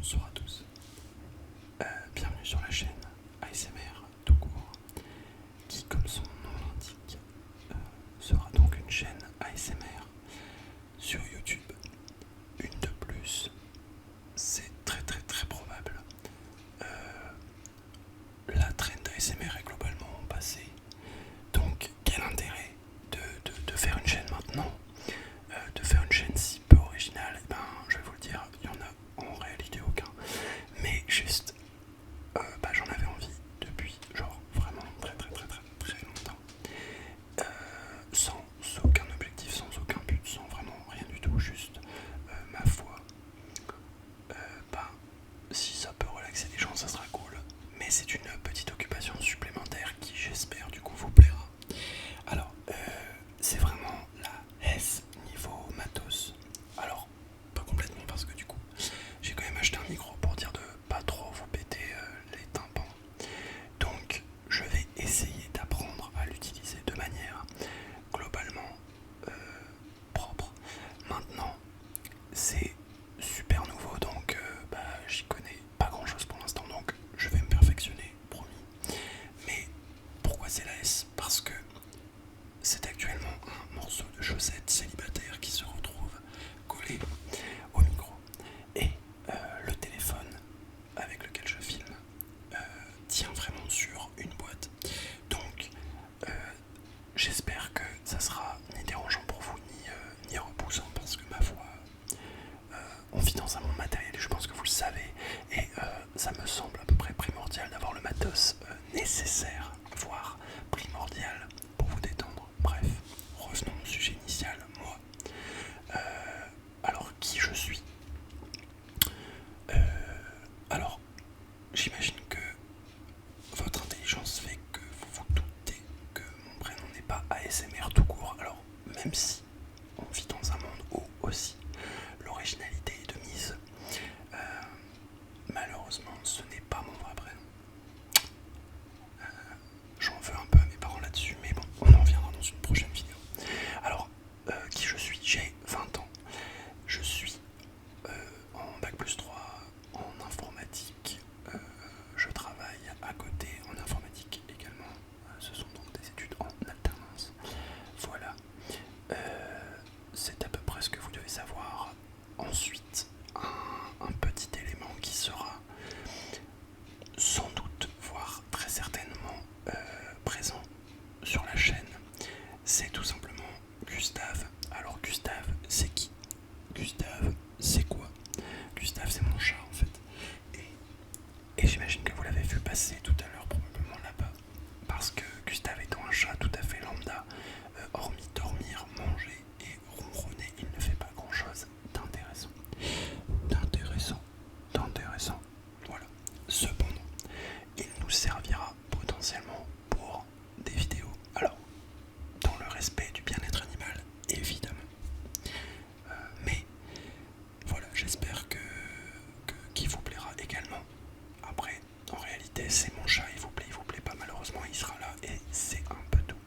Bonsoir à tous, bienvenue sur la chaîne ASMR tout court, qui comme son nom l'indique, sera donc une chaîne ASMR sur YouTube. Une de plus, c'est très probable. La trend ASMR est globalement passée, donc quel intérêt de faire une chaîne maintenant, de faire une chaîne si peu originale? Et ben, je vais vous le dire, il y en a en réalité aucun, mais juste j'en avais envie depuis genre vraiment très longtemps, sans aucun objectif, sans aucun but, sans vraiment rien du tout, juste ma foi, bah, si ça peut relaxer les gens ça sera cool, mais c'est une petite occupation supplémentaire qui j'espère du coup vous plaira. Alors c'est vraiment la S niveau matos. Alors pas complètement, parce que du coup j'ai quand même acheté un micro pour dire de pas trop vous péter les tympans. Donc je vais essayer d'apprendre à l'utiliser de manière globalement propre. Maintenant c'est super nouveau, donc j'y connais pas grand chose pour l'instant, donc je vais me perfectionner, promis. Mais pourquoi c'est la S? Parce que c'est actuellement un morceau de chaussette célibataire qui se retrouve collé au micro. Et le téléphone avec lequel je filme tient vraiment sur une boîte. Donc j'espère que ça sera ni dérangeant pour vous ni repoussant, parce que ma foi, on vit dans un monde matériel et je pense que vous le savez, et ça me semble à peu près primordial d'avoir le matos nécessaire, voire primordial, pour vous détendre. Bref, revenons au sujet initial. Moi, alors qui je suis? Alors, j'imagine que votre intelligence fait que vous vous doutez que mon prénom n'est pas ASMR tout court. Alors, même si on vit dans un monde où aussi l'originalité est de mise, malheureusement ce n'est pas mon vrai prénom. J'en veux un peu à mes parents là-dessus, mais bon, on en reviendra dans une prochaine vidéo. Alors, qui je suis? J'ai 20 ans. Je suis en bac+3 en informatique. Je travaille à côté en informatique également. Ce sont donc des études en alternance. Voilà. C'est à peu près ce que vous devez savoir. Ensuite, un petit élément qui sera sans doute, voire très certainement présent sur la chaîne, c'est tout simplement Gustave. Alors Gustave, c'est qui? Gustave, c'est quoi? Gustave, c'est mon chat en fait. Et j'imagine que vous l'avez vu passer tout à l'heure probablement là-bas, parce que Gustave étant un chat tout à fait lambda, hormis dormir, manger et ronronner, il ne fait pas grand-chose d'intéressant. D'intéressant. Voilà. Cependant, il nous servira potentiellement pour des vidéos. Alors, dans le respect du bien-être animal, évidemment. Mais voilà, j'espère qu'il vous plaira également. Après, en réalité, c'est mon chat, il vous plaît pas, malheureusement, il sera là et c'est un peu tout.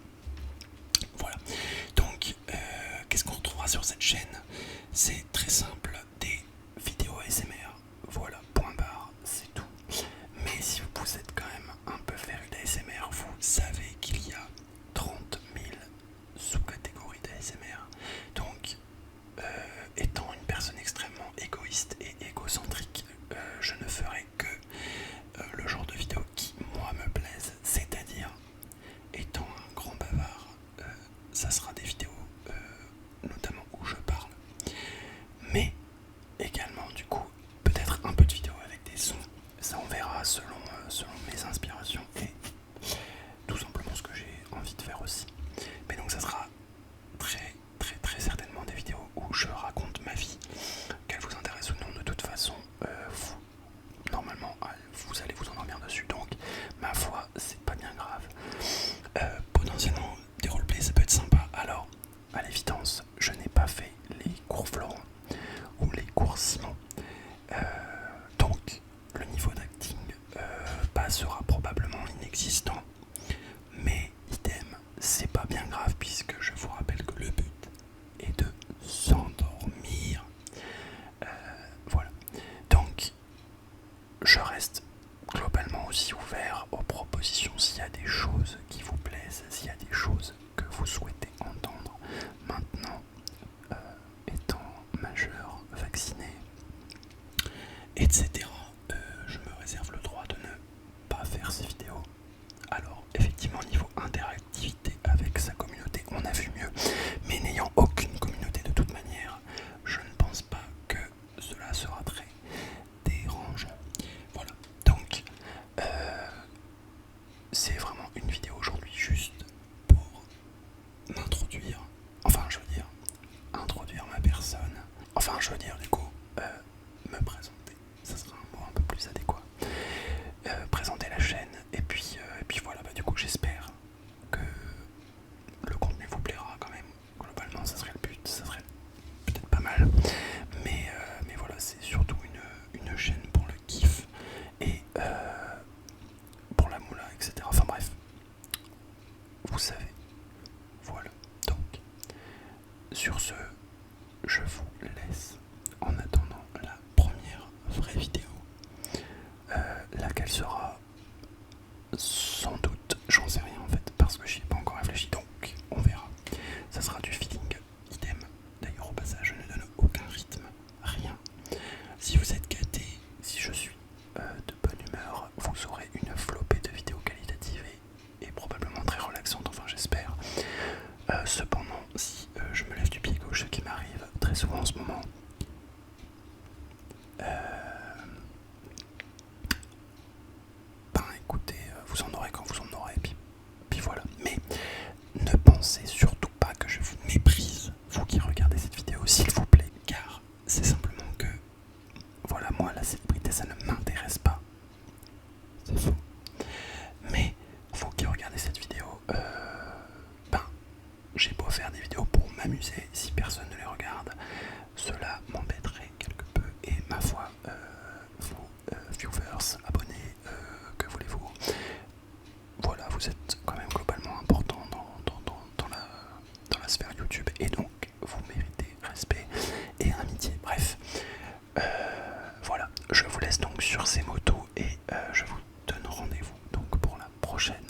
Voilà. Donc, qu'est-ce qu'on retrouvera sur cette chaîne? C'est très simple, des vidéos ASMR. Voilà, point barre, c'est tout. Mais si vous êtes quand même un peu féru d'ASMR, vous savez qu'il y a 30 000 sous-catégories d'ASMR. Donc, étant une personne extrêmement égoïste et égocentrique, je ne ferai que le genre de vidéo qui, moi, me plaise. C'est-à-dire, étant un grand bavard, ça sera des vidéos notamment où je parle. Mais également, du coup, peut-être un peu de vidéos avec des sons. Ça, on verra selon mes inspirations et tout simplement ce que j'ai envie de faire aussi. Mais donc ça sera très certainement des vidéos où je raconte ma vie, qu'elle vous intéresse ou non. De toute façon, vous, normalement, vous allez vous endormir dessus, donc ma foi, c'est pas bien grave. Potentiellement, des roleplays, ça peut être sympa. Alors, à l'évidence, je n'ai pas fait les cours Florent ou les cours Simon. Donc, le niveau d'acting sera probablement inexistant. etc. Je me réserve le droit de ne pas faire ces vidéos. Alors effectivement niveau interactivité avec sa communauté on a vu mieux, mais n'ayant aucune communauté de toute manière, je ne pense pas que cela sera très dérangeant. Voilà, donc c'est vraiment une vidéo aujourd'hui juste pour m'introduire, enfin je veux dire introduire ma personne, enfin je veux dire du coup me présenter, ça sera un mot un peu plus adéquat, présenter la chaîne et puis voilà, du coup j'espère que le contenu vous plaira quand même, globalement ça serait le but, ça serait peut-être pas mal, mais voilà, c'est surtout une chaîne pour le kiff et pour la moula, etc. Enfin bref, vous savez, voilà. Donc, sur ce, je vous laisse en attendant la première vraie vidéo, laquelle sera sans doute, j'en sais rien en fait, parce que j'y ai pas encore réfléchi, donc on verra. Ça sera du feeling, idem. D'ailleurs au passage, je ne donne aucun rythme, rien. Si vous êtes gâtés, si je suis de bonne humeur, vous aurez une flopée de vidéos qualitatives et probablement très relaxantes, enfin j'espère. Cependant, si je me lève du pied gauche, ce qui m'arrive très souvent en ce moment, ben écoutez, vous en aurez quand vous en aurez, puis voilà. Mais ne pensez surtout pas que je vous méprise, vous qui regardez cette vidéo, s'il vous plaît, car c'est simplement que, voilà, moi la célébrité ça ne m'intéresse pas, c'est faux. Mais vous qui regardez cette vidéo, ben j'ai beau faire des vidéos pour m'amuser, si personne ne les regarde, cela m'embêterait quelque peu, et ma foi, vous, viewers, abonnés, que voulez-vous, voilà, vous êtes quand même globalement important dans la sphère YouTube, et donc vous méritez respect et amitié. Bref, voilà, je vous laisse donc sur ces motos, et je vous donne rendez-vous donc pour la prochaine